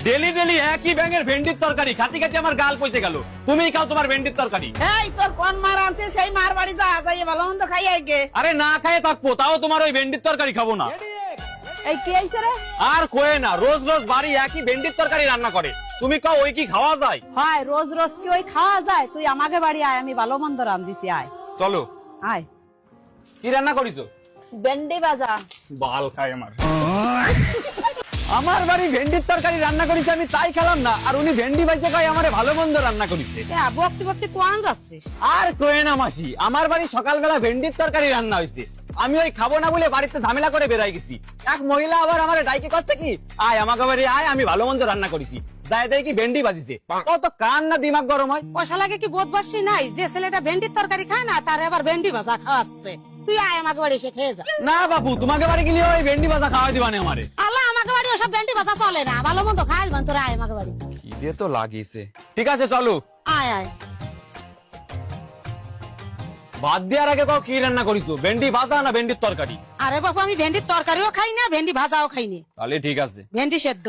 Daily daily একই ব্যাঙের ভেন্ডির তরকারি খাতি খাতি আমার গাল পচে গেল। তুমি খাও তোমার ভেন্ডির তরকারি। এই তোর কোন মার আনছে সেই মার বাড়ি যা যাইয়ে ভালো মন্দ খাই আইগে। আরে না খাইয়ে থাকবো তাও তোমার ওই ভেন্ডির তরকারি খাবো না। এই কে আইছে রে? আর কোয়ে না, রোজ রোজ বাড়ি একই ভেন্ডির তরকারি রান্না করে। তুমি কাও ওই কি খাওয়া যায়? হয় রোজ রোজ কি ওই খাওয়া যায়? তুই আমাকে বাড়ি আয়, আমি ভালো মন্দ রান্ধিছি, আয় চলো। আয়। কি রান্না করিছো? ভেন্ডি ভাজা। বাল খায় আমার। আমার বাড়ি ভেন্ডির তরকারি রান্না করেছে, আমি তাই খেলাম না, আর উনি ভেন্ডি ভাইজে কয় আমারে ভালো মন্দ রান্না করেছে। বকতে বকতে কোয়ান যাচ্ছিস? আর কোয়ে না মাসি, আমার বাড়ি সকালবেলা ভেন্ডির তরকারি রান্না হয়েছে, আমি ওই খাবো না বলে বাড়িতে ঝামেলা করে বেরাই গেছি। এক মহিলা আবার আমার ডাইকে করছে কি, আয় আমাকে বাড়ি আয়, আমি ভালো মন্দ রান্না করেছি। যাই দেয় কি ভেন্ডি বাজিছে, কত কান না দিমাগ গরম হয়। পয়সা লাগে কি বোধবাসী নাই যে ছেলেটা ভেন্ডির তরকারি খায় না, তার আবার ভেন্ডি ভাজা খাওয়াচ্ছে। তুই আয় আমাকে বাড়ি এসে খেয়ে যা। না বাবু, তোমাকে বাড়ি গেলে ওই ভেন্ডি ভাজা খাওয়াই দিবানে আমারে। আল্লাহ, আমাকে বাড়ি ওসব ভেন্ডি ভাজা চলে না, ভালো মন্দ খাই দিবান। তোরা আয় আমাকে বাড়ি। কি দিয়ে তো লাগিয়েছে। ঠিক আছে চলো। আয় আয়। ভাত দেওয়ার আগে কও কি রান্না করিছো, ভেন্ডি ভাজা না ভেন্ডির তরকারি? আরে বাবু, আমি ভেন্ডির তরকারিও খাই না, ভেন্ডি ভাজাও খাই না। তাহলে ঠিক আছে। ভেন্ডি সেদ্ধ।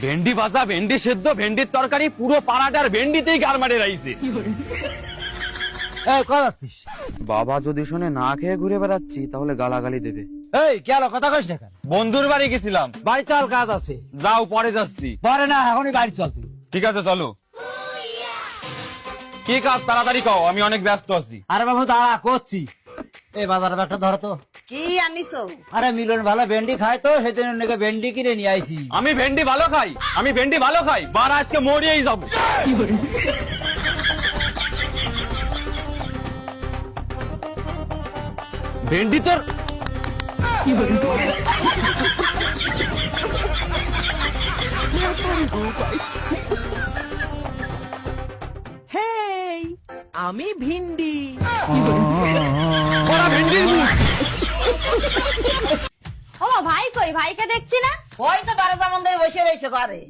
ভেন্ডি ভাজা, ভেন্ডি সেদ্ধ, ভেন্ডির তরকারি, পুরো পাড়াটার ভেন্ডিতেই গারমারে রাইছে। এই কই যাচ্ছিস? বাবা যদি শুনে না খেয়ে ঘুরে বেড়াচ্ছি তাহলে গালাগালি দেবে। এই কি হলো, কথা কইস না কেন? বন্ধুর বাড়ি গেছিলাম। বাড়ি চল, কাজ আছে। যাও, পরে যাচ্ছি। পরে না, এখনই বাড়ি চল তুই। ঠিক আছে চলো। কি কাজ তাড়াতাড়ি কও, আমি অনেক ব্যস্ত আছি। আরে বাবু দাঁড়া, করছি। এই বাজারে একটা ধরো তো। কি আনিছো? আরে মিলন ভালো ভেন্ডি খায় তো, সেজন্য নাকি ভেন্ডি কিনে নিয়ে আইছি। আমি ভেন্ডি ভালো খাই, আমি ভেন্ডি ভালো খাই, বার আজকে মরিয়েই যাবো। ভেন্ডি তোর হেই, আমি ভিন্ডি। বড়া ভেন্ডির মুখ। ও ভাই কই? ভাইকে দেখছি না। ওই তো দরজা মন্দিরে বসে রয়েছে ঘরে।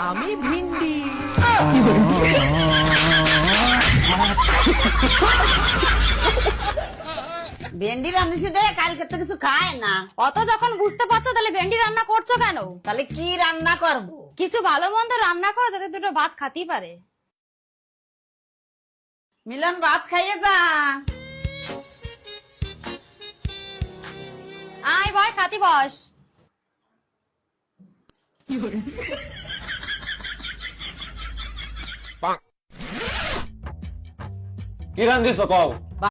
আমি ভিন্ডি। ভেন্ডি রান্ধিছি দে, কালকে তো কিছু খায় না। অত যখন বুঝতে পারছো তাহলে ভেন্ডি রান্না করছো কেন? তাহলে কি রান্না করবো? কিছু ভালো মন্দ রান্না করো যাতে দুটো ভাত খাতেই পারে। মিলন, ভাত খাইয়ে যা। আয় ভাই, খাতি বস। কি রান্ধিছো কও?